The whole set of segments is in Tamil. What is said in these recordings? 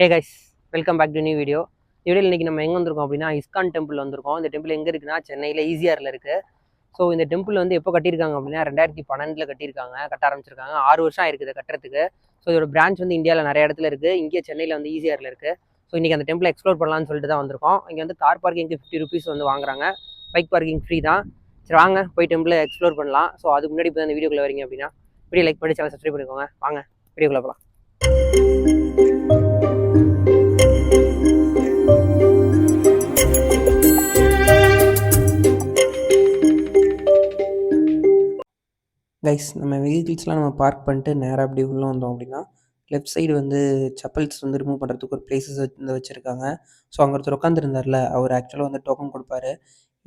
Hey guys, welcome back to new video. இன்னைக்கு நம்ம எங்கே வந்திருக்கோம் அப்படின்னா இஸ்கான் டெம்பிள் வந்திருக்கோம். இந்த டெம்பிள் எங்கே இருக்குன்னா சென்னையில் ஈசிஆரில் இருக்குது. ஸோ இந்த டெம்பிள் வந்து எப்போ கட்டியிருக்காங்க அப்படின்னா 2012 கட்டியிருக்காங்க, கட்ட ஆரம்பிச்சிருக்காங்க. 6 வருஷம் ஆயிருக்குது கட்டுறதுக்கு. ஸோ இதோட பிரான்ச் வந்து இந்தியாவில் நிறைய இடத்துல இருக்குது. இங்கே சென்னையில் வந்து ஈசிஆரில் இருக்குது. ஸோ இன்றைக்கி அந்த டெம்பிள் எக்ஸ்ப்ளோர் பண்ணலாம்னு சொல்லிட்டு தான் வந்திருக்கோம். இங்கே வந்து கார் பார்க்கிங்க்கு 50 ருபீஸ் வந்து வாங்குறாங்க, பைக் பார்க்கிங் ஃப்ரீ தான். சரி வாங்க போய் டெம்பிளை எக்ஸ்ப்ளோர் பண்ணலாம். ஸோ அதுக்கு முன்னாடி இப்போ இந்த வீடியோக்குள்ளே வரீங்க அப்படின்னா வீடியோ லைக் பண்ணி சேனல் சப்ஸ்கிரைப் பண்ணிக்கோங்க. வாங்க வீடியோக்குள்ளே போகலாம். கைஸ், நம்ம வெஹிக்கிள்ஸ்லாம் நம்ம பார்க் பண்ணிட்டு நேராக அப்படி உள்ளே வந்தோம் அப்படின்னா லெஃப்ட் சைடு வந்து செப்பல்ஸ் வந்து ரிமூவ் பண்ணுறதுக்கு ஒரு பிளேஸஸ் வந்து வச்சுருக்காங்க. ஸோ அங்கே ஒருத்தர் உட்காந்துருந்தார்ல, அவர் ஆக்சுவலாக வந்து டோக்கன் கொடுப்பாரு.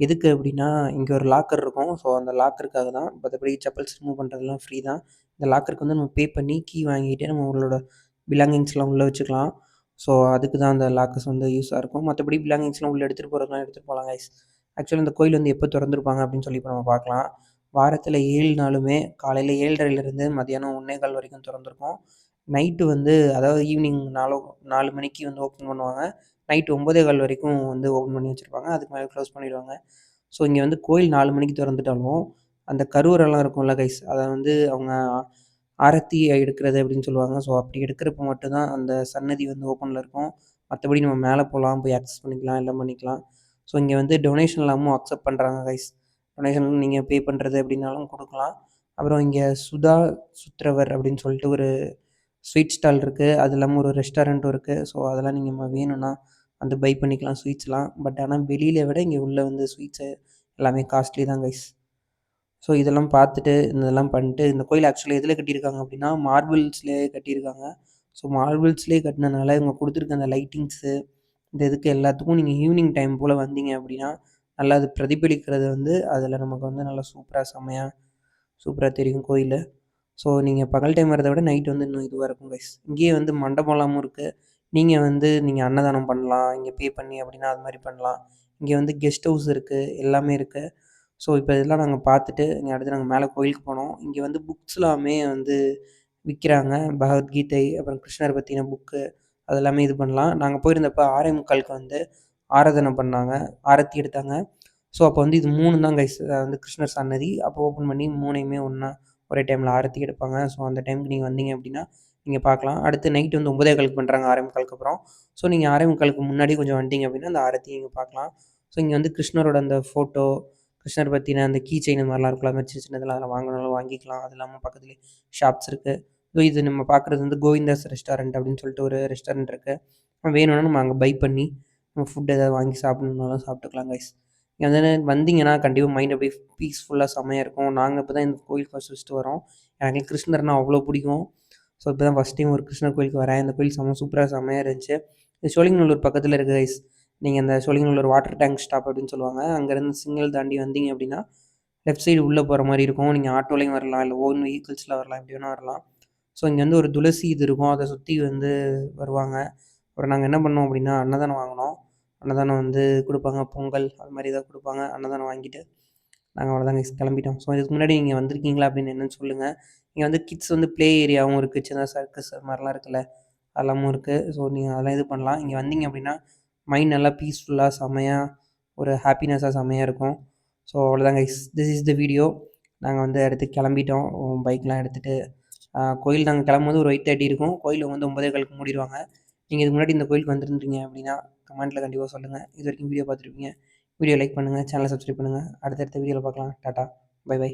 எதுக்கு அப்படின்னா இங்கே ஒரு லாக்கர் இருக்கும். ஸோ அந்த லாக்கருக்காக தான். மற்றபடி செப்பல்ஸ் ரிமூவ் பண்ணுறதுலாம் ஃப்ரீ தான். இந்த லாக்கருக்கு வந்து நம்ம பே பண்ணி கீ வாங்கிட்டு நம்ம உங்களோட பிலாங்கிங்ஸ்லாம் உள்ளே வச்சுக்கலாம். ஸோ அதுக்கு தான் அந்த லாக்கர்ஸ் வந்து யூஸாக இருக்கும். மற்றபடி பிலாங்கிங்ஸ்லாம் உள்ளே எடுத்துகிட்டு போகிறதுலாம் எடுத்துகிட்டு போகலாம் கைஸ். ஆக்சுவலாக இந்த கோயில் வந்து எப்போ திறந்துருப்பாங்க அப்படின்னு சொல்லி இப்போ நம்ம பார்க்கலாம். வாரத்தில் 7 நாளுமே காலையில் 7:30லேருந்து மதியானம் 1:15 வரைக்கும் திறந்துருக்கும். நைட்டு வந்து அதாவது ஈவினிங் 4 மணிக்கு வந்து ஓப்பன் பண்ணுவாங்க. நைட்டு 9:15 வரைக்கும் வந்து ஓப்பன் பண்ணி வச்சுருப்பாங்க. அதுக்கு மேலே க்ளோஸ் பண்ணிடுவாங்க. ஸோ இங்கே வந்து கோயில் 4 மணிக்கு திறந்துட்டாலும் அந்த கருவறைலாம் இருக்கும்ல கைஸ், அதை வந்து அவங்க ஆரத்தி எடுக்கிறது அப்படின்னு சொல்லுவாங்க. ஸோ அப்படி எடுக்கிறப்ப மட்டும்தான் அந்த சன்னதி வந்து ஓப்பனில் இருக்கும். மற்றபடி நம்ம மேலே போகலாம், போய் ஆக்சஸ் பண்ணிக்கலாம், எல்லாம் பண்ணிக்கலாம். ஸோ இங்கே வந்து டொனேஷன் இல்லாமல் அக்செப்ட் பண்ணுறாங்க கைஸ். டொனேஷன் நீங்கள் பே பண்ணுறது அப்படின்னாலும் கொடுக்கலாம். அப்புறம் இங்கே சுதா சுத்ரவர் அப்படின்னு சொல்லிட்டு ஒரு ஸ்வீட் ஸ்டால் இருக்குது. அது இல்லாமல் ஒரு ரெஸ்டாரண்ட்டும் இருக்குது. ஸோ அதெல்லாம் நீங்கள் வேணும்னா வந்து பை பண்ணிக்கலாம் ஸ்வீட்ஸ்லாம். பட் ஆனால் வெளியில் விட இங்கே உள்ள வந்து ஸ்வீட்ஸு எல்லாமே காஸ்ட்லி தான் கைஸ். ஸோ இதெல்லாம் பார்த்துட்டு இதெல்லாம் பண்ணிட்டு இந்த கோயில் ஆக்சுவலி எதில் கட்டியிருக்காங்க அப்படின்னா மார்பிள்ஸ்லேயே கட்டியிருக்காங்க. ஸோ மார்பிள்ஸ்லேயே கட்டினனால இவங்க கொடுத்துருக்க அந்த லைட்டிங்ஸு இந்த இதுக்கு எல்லாத்துக்கும் நீங்கள் ஈவினிங் டைம் போல் வந்தீங்க அப்படின்னா நல்லா அது பிரதிபலிக்கிறது வந்து அதில் நமக்கு வந்து நல்லா சூப்பராக தெரியும் கோயில். ஸோ நீங்கள் பகல் டைம் வரதை விட நைட் வந்து இன்னும் இதுவாக இருக்கும் கைஸ். இங்கேயே வந்து மண்டபம்லாமும் இருக்குது. நீங்கள் அன்னதானம் பண்ணலாம் இங்கே பே பண்ணி அப்படின்னா அது மாதிரி பண்ணலாம். இங்கே வந்து கெஸ்ட் ஹவுஸ் இருக்குது, எல்லாமே இருக்குது. ஸோ இப்போ இதெல்லாம் நாங்கள் பார்த்துட்டு இங்கே அடுத்து நாங்கள் மேலே கோயிலுக்கு போனோம். இங்கே வந்து புக்ஸ்லாமே வந்து விற்கிறாங்க. பகவத்கீதை அப்புறம் கிருஷ்ணரை பற்றின புக்கு அதெல்லாமே இது பண்ணலாம். நாங்கள் போயிருந்தப்போ 6:45க்கு வந்து ஆராதனை பண்ணாங்க, ஆரத்தி எடுத்தாங்க. ஸோ அப்போ வந்து இது 3 தான் கைஸ் வந்து கிருஷ்ணர் சன்னதி. அப்போ ஓப்பன் பண்ணி 3யுமே ஒன்றா ஒரே டைமில் ஆரத்தி எடுப்பாங்க. ஸோ அந்த டைமுக்கு நீங்கள் வந்தீங்க அப்படின்னா நீங்கள் பார்க்கலாம். அடுத்து நைட் வந்து 9:15க்கு பண்ணுறாங்க, 6:45க்கு அப்புறம். ஸோ நீங்கள் 6:45க்கு முன்னாடி கொஞ்சம் வந்துட்டீங்க அப்படின்னா அந்த ஆரத்தி நீங்கள் பார்க்கலாம். ஸோ இங்கே வந்து கிருஷ்ணரோட அந்த ஃபோட்டோ, கிருஷ்ணர் பற்றின அந்த கீ செயின் இந்த மாதிரிலாம் இருக்கலாம், மாதிரி சின்ன சின்னதெல்லாம் அதெல்லாம் வாங்கினாலும் வாங்கிக்கலாம். அது இல்லாமல் பக்கத்துலேயே ஷாப்ஸ் இருக்குது. ஸோ இது நம்ம பார்க்குறது வந்து கோவிந்தாஸ் ரெஸ்டாரண்ட் அப்படின்னு சொல்லிட்டு ஒரு ரெஸ்டாரண்ட் இருக்குது. வேணும்னா நம்ம அங்கே பை பண்ணி நம்ம ஃபுட் எதாவது வாங்கி சாப்பிட்ணுன்னாலும் சாப்பிட்டுக்கலாம் கைஸ். இங்கே வந்து வந்தீங்கன்னா கண்டிப்பாக மைண்ட் அப்படியே பீஸ்ஃபுல்லாக செம்மையாக இருக்கும். நாங்கள் இப்போ தான் இந்த கோயில் ஃபஸ்ட்டு வரோம். எனக்கு கிருஷ்ணர்னா அவ்வளோ பிடிக்கும். ஸோ இப்போ தான் ஃபஸ்ட் டைம் ஒரு கிருஷ்ணர் கோயிலுக்கு வரேன். இந்த கோயில் செம்மையாக இருந்துச்சு. இது சோழிங்கநல்லூர் பக்கத்தில் இருக்குது கைஸ். நீங்கள் அந்த சோழிங்கநல்லூர் வாட்டர் டேங்க் ஸ்டாப் அப்படின்னு சொல்லுவாங்க. அங்கேருந்து சிக்னல் தாண்டி வந்தீங்க அப்படின்னா லெஃப்ட் சைடு உள்ளே போகிற மாதிரி இருக்கும். நீங்கள் ஆட்டோலையும் வரலாம், இல்லை ஓன் வெஹிக்கிள்ஸில் வரலாம், எப்படி வேணால் வரலாம். ஸோ இங்கே வந்து ஒரு துளசி இது இருக்கும், அதை சுற்றி வந்து வருவாங்க. அப்புறம் நாங்கள் என்ன பண்ணோம் அப்படின்னா அன்னதானம் வாங்கினோம். அன்னதானம் வந்து கொடுப்பாங்க, பொங்கல் அது மாதிரி ஏதாவது கொடுப்பாங்க. அன்னதானம் வாங்கிட்டு நாங்கள் அவ்வளோதாங்க கிளம்பிட்டோம். ஸோ இதுக்கு முன்னாடி நீங்கள் வந்திருக்கீங்களா அப்படின்னு என்னென்னு சொல்லுங்கள். இங்கே வந்து கிட்ஸ் வந்து ப்ளே ஏரியாவும் இருக்குது, சின்ன சர்க்கஸ் அது மாதிரிலாம் இருக்குல்ல, அதெல்லாமும் இருக்குது. ஸோ நீங்கள் அதெல்லாம் இது பண்ணலாம். இங்கே வந்தீங்க அப்படின்னா மைண்ட் நல்லா பீஸ்ஃபுல்லாக செம்மையாக ஒரு ஹாப்பினஸ்ஸாக செம்மையாக இருக்கும். ஸோ அவ்வளோதாங்க, திஸ் இஸ் த வீடியோ. நாங்கள் வந்து அடுத்து கிளம்பிட்டோம் பைக்லாம் எடுத்துகிட்டு. கோயில் நாங்கள் கிளம்பும்போது ஒரு 8:30 இருக்கும். கோயில் வந்து 9:15க்கு மூடிடுவாங்க. நீங்கள் இதுக்கு முன்னாடி இந்த கோயிலுக்கு வந்துருந்தீங்க அப்படின்னா கமெண்ட்டில் கண்டிப்பாக சொல்லுங்கள். இது வரைக்கும் வீடியோ பார்த்துருப்பீங்க. வீடியோ லைக் பண்ணுங்கள், சேனலை சப்ஸ்கிரைப் பண்ணுங்கள். அடுத்தடுத்த வீடியோவில் பார்க்கலாம். டாட்டா, பை பை.